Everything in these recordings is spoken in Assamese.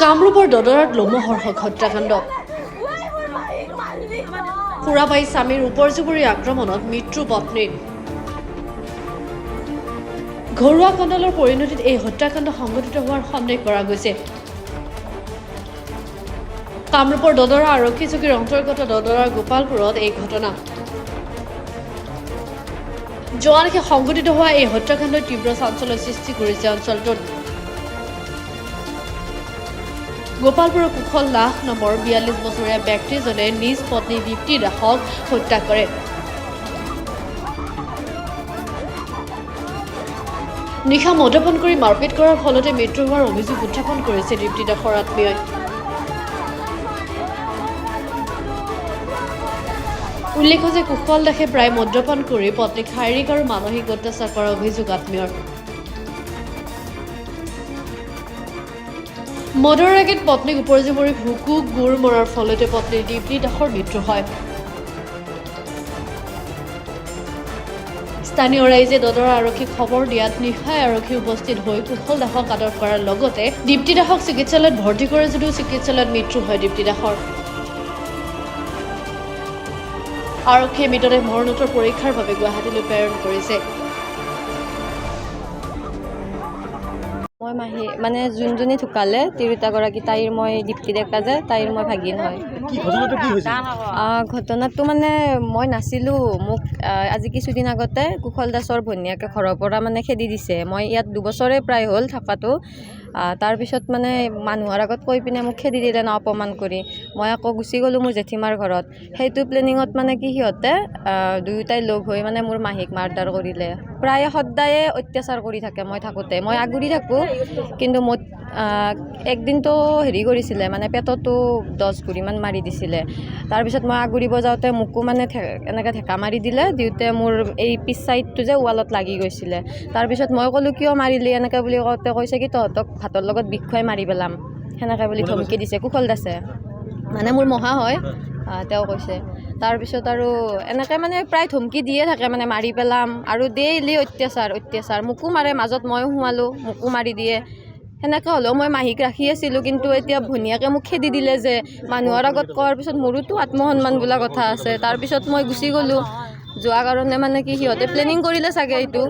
কামৰূপৰ দদৰাত লোমহৰ্ষক হত্যাকাণ্ড সুৰাবাই স্বামীৰ ওপৰজুবুৰী আক্ৰমণত মৃত্যু পত্নীৰ ঘৰুৱা কণ্ডলৰ পৰিণতিত এই হত্যাকাণ্ড সংঘটিত হোৱাৰ সন্দেহ কৰা গৈছে। কামৰূপৰ দদৰা আৰক্ষী চকীৰ অন্তৰ্গত দদৰাৰ গোপালপুৰত এই ঘটনা যোৱা নিশা সংঘটিত হোৱা এই হত্যাকাণ্ডই তীব্ৰ চাঞ্চল্যৰ সৃষ্টি কৰিছে অঞ্চলটোত। গোপালপুৰৰ কুশল দাস নামৰ 42 বছৰীয়া ব্যক্তিজনে নিজ পত্নী দীপ্তি দাসক হত্যা কৰে। নিশা মদ্যপান কৰি মাৰপিট কৰাৰ ফলতে মৃত্যু হোৱাৰ অভিযোগ উত্থাপন কৰিছে দীপ্তি দাসৰ আত্মীয়ই। উল্লেখ্য যে কুশল দাসে প্ৰায় মদ্যপান কৰি পত্নীক শাৰীৰিক আৰু মানসিক অত্যাচাৰ কৰাৰ অভিযোগ আত্মীয়ৰ। মদৰ আগত পত্নীক ওপৰজুবুৰীক হুকু গুৰ মৰাৰ ফলতে পত্নী দীপ্তি দাসৰ মৃত্যু হয়। স্থানীয় ৰাইজে দদৰা আৰক্ষীক খবৰ দিয়াত নিশাই আৰক্ষী উপস্থিত হৈ কুশল দাসক আটক কৰাৰ লগতে দীপ্তি দাসক চিকিৎসালয়ত ভৰ্তি কৰে যদিও চিকিৎসালয়ত মৃত্যু হয় দীপ্তি দাসৰ। আৰক্ষীয়ে মৃতদেহ মৰণোত্তৰ পৰীক্ষাৰ বাবে গুৱাহাটীলৈ প্ৰেৰণ কৰিছে। মই মাহী মানে যোনজনী ঢুকালে তিৰোতাগৰাকী তাইৰ মই দীপ্তি ডেকা যে তাইৰ মই ভাগিন হয়। ঘটনাটো মানে মই নাছিলোঁ। মোক আজি কিছুদিন আগতে কুশল দাসৰ ভনীয়েকে ঘৰৰ পৰা মানে খেদি দিছে। মই ইয়াত 2 বছৰে প্ৰায় হ'ল থকাটো। তাৰপিছত মানে মানুহৰ আগত কৈ পিনে মোক খেদি দিলে ন, অপমান কৰি। মই আকৌ গুচি গ'লোঁ মোৰ জেঠীমাৰ ঘৰত। সেইটো প্লেনিঙত মানে কি সিহঁতে দুয়োটাই লগ হৈ মানে মোৰ মাহীক মাৰ্ডাৰ কৰিলে। প্ৰায় সদায়ে অত্যাচাৰ কৰি থাকে মই থাকোঁতে। মই আগুৰি থাকোঁ, কিন্তু মই একদিনতো হেৰি কৰিছিলে মানে পেটতো 10 গুৰিমান মাৰি দিছিলে। তাৰপিছত মই আগুৰিব যাওঁতে মোকো মানে এনেকৈ ঢেকা মাৰি দিলে। দিওঁতে মোৰ এই পিছ চাইডটো যে ৱালত লাগি গৈছিলে। তাৰপিছত মই ক'লোঁ কিয় মাৰিলি এনেকৈ বুলি কওঁতে কৈছে কি তহঁতক ভাতৰ লগত বিষ খুৱাই মাৰি পেলাম, সেনেকৈ বুলি ধমকি দিছে কুশল দাসে, মানে মোৰ মহা হয়। তেওঁ কৈছে। তাৰপিছত আৰু এনেকৈ মানে প্ৰায় ধমকি দিয়ে থাকে মানে মাৰি পেলাম আৰু ডেইলি অত্যাচাৰ মোকো মাৰে। মাজত ময়ো সোমালোঁ, মোকো মাৰি দিয়ে। সেনেকৈ হ'লেও মই মাহীক ৰাখি আছিলোঁ, কিন্তু এতিয়া ভনীয়াকে মোক খেদি দিলে যে মানুহৰ আগত কোৱাৰ পিছত মোৰোতো আত্মসন্মান বোলা কথা আছে। তাৰপিছত মই গুচি গ'লোঁ। যোৱা কাৰণে মানে কি সিহঁতে প্লেনিং কৰিলে চাগে এইটো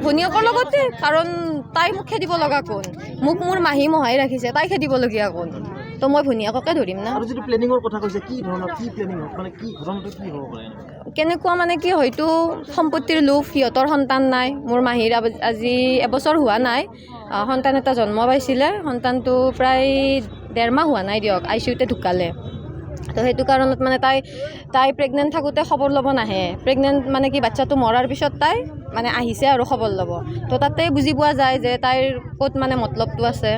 ভনীয়েকৰ লগতে, কাৰণ তাই মোক খেদিব লগা কোন? মোক মোৰ মাহী মহাই ৰাখিছে, তাই খেদিবলগীয়া কোন? তো মই ভনীয়েককে ধৰিম না। কেনেকুৱা মানে কি হয়তো সম্পত্তিৰ লোভ, সিহঁতৰ সন্তান নাই। মোৰ মাহীৰ আজি এবছৰ হোৱা নাই, সন্তান এটা জন্ম পাইছিলে। সন্তানটো প্ৰায় 1.5 মাহ হোৱা নাই দিয়ক, ICUতে ঢুকালে। তো সেইটো কাৰণত মানে তাই প্ৰেগনেণ্ট থাকোঁতে খবৰ ল'ব নাহে। প্ৰেগনেণ্ট মানে কি বাচ্চাটো মৰাৰ পিছত তাই মানে আহিছে আৰু খবৰ ল'ব। তো তাতে বুজি পোৱা যায় যে তাইৰ ক'ত মানে মতলবটো আছে।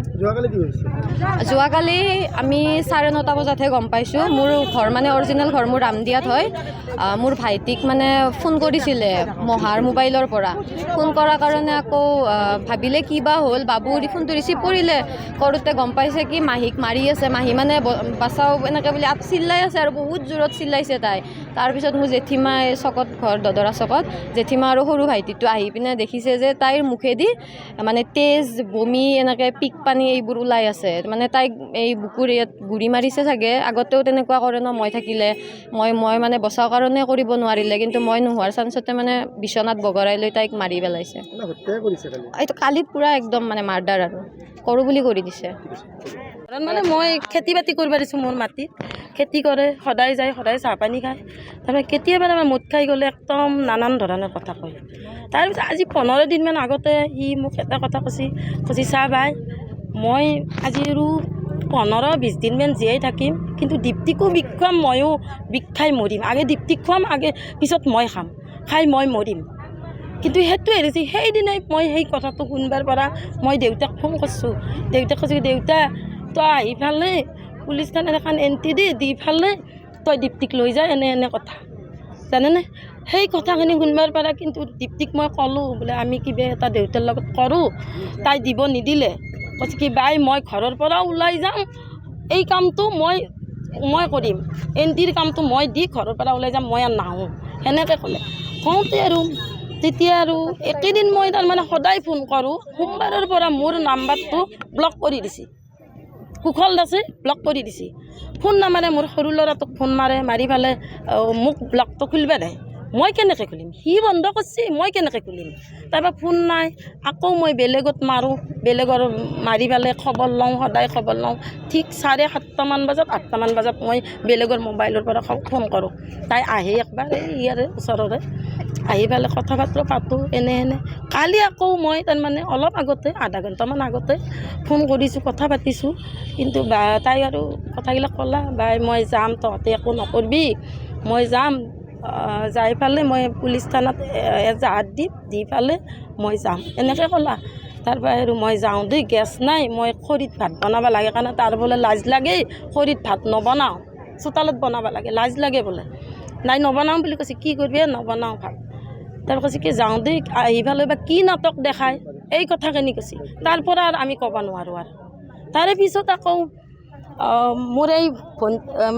যোৱাকালি আমি 9:30 বজাতহে গম পাইছোঁ। মোৰ ঘৰ মানে অৰিজিনেল ঘৰ মোৰ ৰামদিয়াত হয়। মোৰ ভাইটিক মানে ফোন কৰিছিলে মহাৰ মোবাইলৰ পৰা। ফোন কৰাৰ কাৰণে আকৌ ভাবিলে কি বা হ'ল, বাবুৰ ফোনটো ৰিচিভ কৰিলে। কৰোঁতে গম পাইছে কি মাহীক মাৰি আছে। মাহী মানে বাচাও এনেকৈ বুলি চিল্লাই আছে আৰু বহুত জোৰত চিল্লাইছে তাই। তাৰপিছত মোৰ জেঠীমাই চকত ঘৰ দদৰা চকত জেঠীমা আৰু সৰু ভাইটিটো আহি পিনে দেখিছে যে তাইৰ মুখেদি মানে তেজ, বমি, এনেকৈ পিক পানী এইবোৰ ওলাই আছে। মানে তাইক এই বুকুৰ ইয়াত গুৰি মাৰিছে চাগে। আগতেও তেনেকুৱা কৰে ন, মই থাকিলে। মই মানে বচাওঁ কাৰণে কৰিব নোৱাৰিলে, কিন্তু মই নোহোৱাৰ চান্সতে মানে বিচনাত বগৰাই লৈ তাইক মাৰি পেলাইছে। এইটো কালিত পূৰা একদম মানে মাৰ্ডাৰ আৰু কৰোঁ বুলি কৰি দিছে। মানে মই খেতি বাতি কৰিব দিছোঁ। মোৰ মাটিত খেতি কৰে, সদায় যায়, সদায় চাহ পানী খায়। তাৰমানে কেতিয়াবা তাৰমানে মদ খাই গ'লে একদম নানান ধৰণৰ কথা কয়। তাৰপিছত আজি 15 দিনমান আগতে সি মোক এটা কথা কৈছি চাহ বাই, মই আজি আৰু 15-20 দিনমান জীয়াই থাকিম, কিন্তু দীপ্তিকো বিষ খুৱাম, ময়ো বিষ খাই মৰিম। আগে দীপ্তিক খুৱাম, পিছত মই খাই মই মৰিম। কিন্তু সেইটো এৰিছে। সেইদিনাই মই সেই কথাটো শুনবাৰ পৰা মই দেউতাক ফোন কৰিছোঁ। দেউতাক কৈছোঁ দেউতা তই আহি ফালে পুলিচ থানাত এখন এণ্ট্ৰি দি ফালে তই দীপ্তিক লৈ যা, এনে কথা জানেনে। সেই কথাখিনি শুনবাৰ পৰা কিন্তু দীপ্তিক মই ক'লোঁ বোলে আমি কিবা এটা দেউতাৰ লগত কৰোঁ। তাই দিব নিদিলে। কৈছে কি বাই মই ঘৰৰ পৰা ওলাই যাম, এই কামটো মই কৰিম, এণ্ট্ৰিৰ কামটো মই দি ঘৰৰ পৰা ওলাই যাম, মই আৰু নাহোঁ, সেনেকৈ ক'লে। কওঁতে আৰু তেতিয়া আৰু একেদিন মই তাৰমানে সদায় ফোন কৰোঁ। সোমবাৰৰ পৰা মোৰ নাম্বাৰটো ব্লক কৰি দিছে, কুশল দাসে ব্লক কৰি দিছে। ফোন নামাৰে, মোৰ সৰু ল'ৰাটোক ফোন মাৰে, মাৰি পেলাই মোক ব্লকটো খুলিব দেয়। মই কেনেকৈ খুলিম? সি বন্ধ কৰিছে, মই কেনেকৈ খুলিম? তাৰপৰা ফোন নাই, আকৌ মই বেলেগত মাৰোঁ, বেলেগৰ মাৰি পেলাই খবৰ লওঁ, সদায় খবৰ লওঁ। ঠিক 7:30মান বজাত 8টামান বজাত মই বেলেগৰ মোবাইলৰ পৰা ফোন কৰোঁ। তাই আহে একবাৰ, এই ইয়াৰে ওচৰৰে আহি পেলাই কথা বতৰা পাতোঁ, এনে কালি আকৌ মই তাৰমানে অলপ আগতে, আধা ঘণ্টামান আগতে ফোন কৰিছোঁ, কথা পাতিছোঁ। কিন্তু তাই আৰু কথাবিলাক ক'লা, বাই মই যাম, তহঁতে একো নকৰিবি, মই যাম, যাই পেলাই মই পুলিচ থানাত এজাহাত দি পেলাই মই যাম, এনেকৈ ক'লা। তাৰপৰা আৰু মই যাওঁ দেই, গেছ নাই, মই খৰিত ভাত বনাব লাগে, কাৰণে তাৰ বোলে লাজ লাগে, খৰিত ভাত নবনাওঁ, চোতালত বনাব লাগে, লাজ লাগে বোলে। নাই নবনাওঁ বুলি কৈছে। কি কৰিবি? নবনাওঁ ভাত। তাৰ কৈছে কি যাওঁ দেই, আহি পেলাই বা কি নাটক দেখায়, এই কথাখিনি কৈছে। তাৰ পৰা আৰু আমি ক'ব নোৱাৰোঁ। আৰু তাৰে পিছত আকৌ মোৰ এই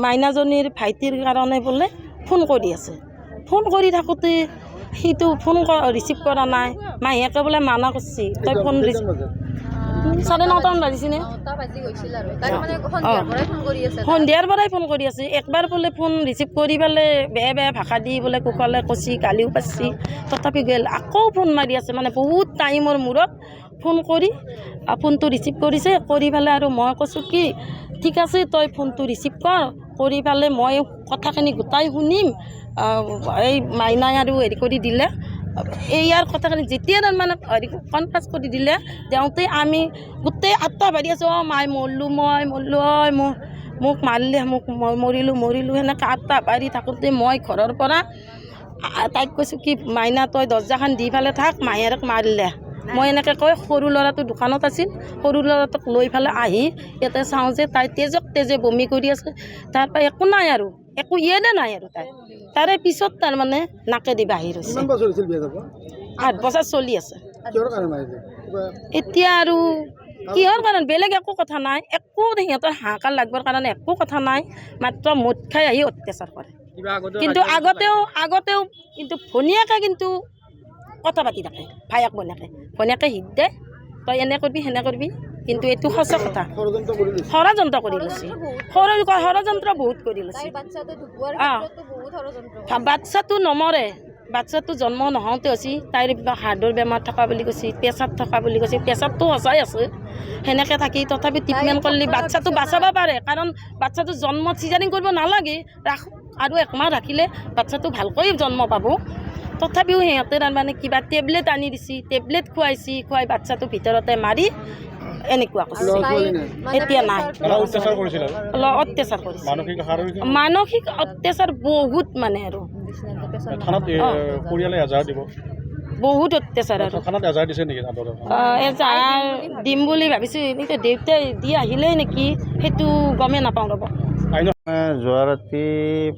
মাইনাজনীৰ ভাইটিৰ কাৰণে বোলে ফোন কৰি আছে। ফোন কৰি থাকোঁতে সিটো ফোন ৰিচিভ কৰা নাই, মাহীয়েকে বোলে মানা কৰিছে, তই ফোন 9:30মান বাজিছেনে? সন্ধিয়াৰ পৰাই ফোন কৰি আছে। একবাৰ বোলে ফোন ৰিচিভ কৰি পেলাই বেয়া ভাষা দি বোলে কুশলে কৈছি, গালিও পাৰছি, তথাপি গ'ল। আকৌ ফোন মাৰি আছে, মানে বহুত টাইমৰ মূৰত ফোন কৰি ফোনটো ৰিচিভ কৰিছে। কৰি পেলাই আৰু মই কৈছোঁ কি, ঠিক আছে তই ফোনটো ৰিচিভ কৰি পেলাই মই কথাখিনি গোটাই শুনিম। এই মাইনাই আৰু হেৰি কৰি দিলে, ইয়াৰ কথাখিনি যেতিয়া তাৰমানে হেৰি কনফাৰ্চ কৰি দিলে, তেওঁতে আমি গোটেই আত্মা ভাৰি আছোঁ। মাই মৰলোঁ, মই মৰলোঁ, মোক মাৰিলে, মোক মৰিলোঁ সেনেকৈ আত্মা ভাৰি থাকোঁতে মই ঘৰৰ পৰা তাইক কৈছোঁ কি, মাইনা তই দৰজাখন দি পেলাই থাক, মাহীয়েৰক মাৰিলে। মই এনেকৈ কৈ সৰু ল'ৰাটো দোকানত আছিল, সৰু ল'ৰাটোক লৈ পেলাই আহি ইয়াতে চাওঁ যে তাই তেজে বমি কৰি আছে। তাৰপৰা একো নাই আৰু, একো নাই আৰু তাৰে পিছত তাৰমানে নাকেদি বাহিৰ হৈছে। 8 বছৰ চলি আছে। এতিয়া আৰু কিহৰ কাৰণে, বেলেগ একো কথা নাই, একো সিহঁতৰ হাহাকাৰ লাগবৰ কাৰণে একো কথা নাই, মাত্ৰ মদ খাই আহি অত্যাচাৰ কৰে। কিন্তু আগতেও কিন্তু ভনীয়েকে কিন্তু কথা পাতি থাকে, ভায়েক ভনীয়েকে হিত দে, তই এনে কৰিবি সেনে কৰিবি। কিন্তু এইটো সঁচা কথা, ষড়যন্ত্ৰ কৰি লৈছে, ষড়যন্ত্ৰ বহুত কৰি লৈছে। বাচ্ছাটো নমৰে, বাচ্ছাটো জন্ম নহওঁতে হৈছে তাইৰ হাৰ্টৰ বেমাৰ থকা বুলি কৈছে, প্ৰেছাৰ থকা বুলি কৈছে। প্ৰেছাৰটো সঁচাই আছে, সেনেকৈ থাকি তথাপি ট্ৰিটমেণ্ট কৰিলে বাচ্ছাটো বাচাব পাৰে। কাৰণ বাচ্ছাটো জন্মত চিজাৰিং কৰিব নালাগে, আৰু 1 মাহ ৰাখিলে বাচ্ছাটো ভালকৈ জন্ম পাব। তথাপিও সিহঁতে তাৰমানে কিবা টেবলেট আনি দিছে, টেবলেট খুৱাই বাচ্ছাটো ভিতৰতে মাৰি এনেকুৱা কৰিছে। এতিয়া নাই, অত্যাচাৰ কৰিছে, মানসিক অত্যাচাৰ বহুত, মানে আৰু বহুত অত্যাচাৰ। আৰু এজাহাৰ দিম বুলি ভাবিছোঁ, এতিয়া দেউতাই দি আহিলেই নেকি সেইটো গমেই নাপাওঁ। ৰ'ব, যোৱা ৰাতি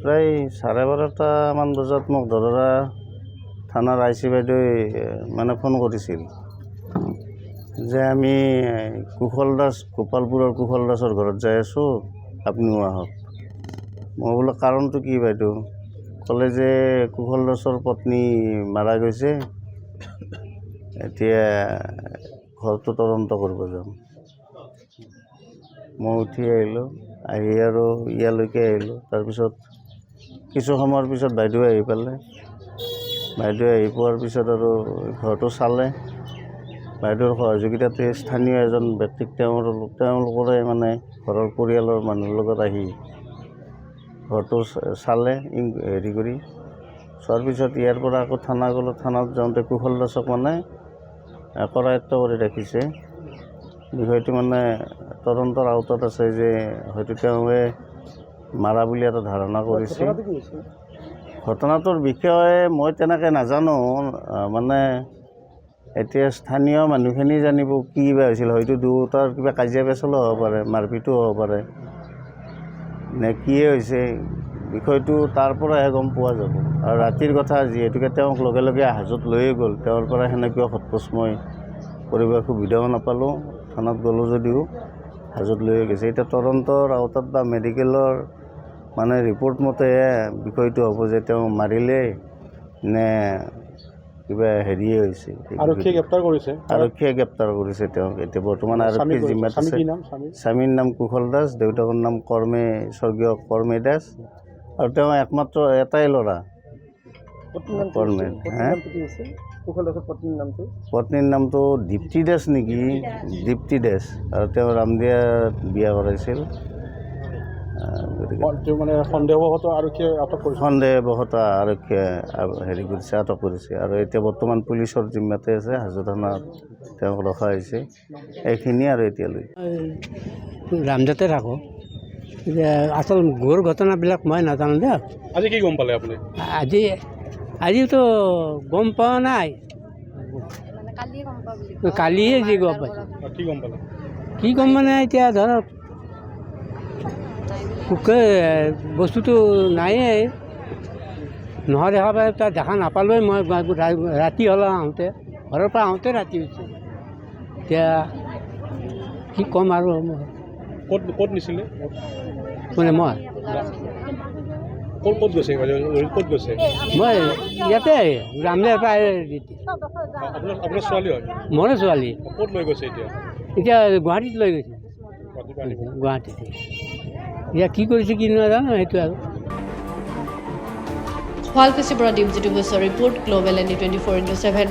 প্ৰায় 12:30মান বজাত মোক দদৰা থানাৰ IC বাইদেৱে মানে ফোন কৰিছিল যে আমি গোপালপুৰৰ কুশল দাসৰ ঘৰত যাই আছোঁ, আপুনিও আহক। মই বোলো কাৰণটো কি বাইদেউ? ক'লে যে কুশল দাসৰ পত্নী মাৰা গৈছে, এতিয়া ঘৰটো তদন্ত কৰিব যাম। মই উঠি আহিলোঁ, আহি আৰু ইয়ালৈকে আহিলোঁ। তাৰপিছত কিছু সময়ৰ পিছত বাইদেউ আহি পালে। বাইদেউ আহি পোৱাৰ পিছত আৰু ঘৰটো চালে। বাইদেউৰ সহযোগিতাতে স্থানীয় এজন ব্যক্তিক তেওঁলোকৰে মানে ঘৰৰ পৰিয়ালৰ মানুহৰ লগত আহি ঘৰটো চালে, হেৰি কৰি চোৱাৰ পিছত ইয়াৰ পৰা আকৌ থানা গ'লোঁ। থানাত যাওঁতে কুশল দাসক মানে কৰায়ত্ব কৰি ৰাখিছে। বিষয়টো মানে তদন্তৰ আওতাত আছে যে হয়তো তেওঁৱে মাৰা বুলি এটা ধাৰণা কৰিছে। ঘটনাটোৰ বিষয়ে মই তেনেকৈ নাজানো, মানে এতিয়া স্থানীয় মানুহখিনি জানিব কি বা হৈছিল। হয়তো দুয়োটাৰ কিবা কাজিয়া পেচালো হ'ব পাৰে, মাৰপিটো হ'ব পাৰে, নে কিয়ে হৈছে, বিষয়টো তাৰ পৰাহে গম পোৱা যাব। আৰু ৰাতিৰ কথা যিহেতুকে তেওঁক লগে লগে হাজত লৈয়ে গ'ল, তেওঁৰ পৰা সেনেকুৱা সোধপোছ মই কৰিব সুবিধাও নাপালোঁ। থানাত গ'লোঁ যদিও হাজত লৈয়ে গৈছে। এতিয়া তদন্তৰ আওতাত বা মেডিকেলৰ মানে ৰিপৰ্ট মতেহে বিষয়টো হ'ব যে তেওঁ মাৰিলে নে কিবা হেৰিয়ে হৈছে। আৰক্ষীয়ে গ্ৰেপ্তাৰ কৰিছে। আৰক্ষীয়ে গ্ৰেপ্তাৰ কৰিছে তেওঁক। এতিয়া বৰ্তমান আৰক্ষীৰ জিম্মাত আছে। স্বামীৰ নাম কুশল দাস, দেউতাকৰ নাম স্বৰ্গীয় কৰ্মে দাস, আৰু তেওঁ একমাত্ৰ এটাই ল'ৰা কৰ্মে। পত্নীৰ নামটো দীপ্তি দাস নেকি, দীপ্তি দাস, আৰু তেওঁ ৰামদিয়াত বিয়া কৰাইছিল। মানে সন্দেহবশতঃ আৰক্ষীয়ে হেৰি কৰিছে, আটক কৰিছে, আৰু এতিয়া বৰ্তমান পুলিচৰ জিম্মাতে আছে। হাজো থানাত তেওঁক ৰখা হৈছে। এইখিনিয়ে আৰু এতিয়ালৈ ৰামদাতে থাকোঁ। আচল ঘোৰ ঘটনাবিলাক মই নাজানো দে। আজি কি গম পালে আপুনি? আজিতো গম পোৱা নাই, কালিয়ে যি গম পাইছোঁ। কি গম মানে এতিয়া ধৰক বস্তুটো নায়েই, নহয় দেখা পাই তাত দেখা নাপালোৱে। মই ৰাতি হ'লে আহোঁতে, ঘৰৰ পৰা আহোঁতে ৰাতি হৈছে। এতিয়া কি ক'ম আৰু। ক'ত নিছিলে মানে মই ক'ত গৈছে? মই ইয়াতে ৰামদেৰ পৰা আপোনাৰ ছোৱালী হয়? মোৰে ছোৱালী। ক'ত লৈ গৈছে এতিয়া? এতিয়া গুৱাহাটীত লৈ গৈছে। গুৱাহাটীতে এতিয়া কি কৰিছে কি নাজানো, সেইটো আৰু। শুৱালকুছিৰ পৰা দীপজ্যোতি বৈশ্যৰ ৰিপৰ্ট, গ্ল'বেল ND 24/7।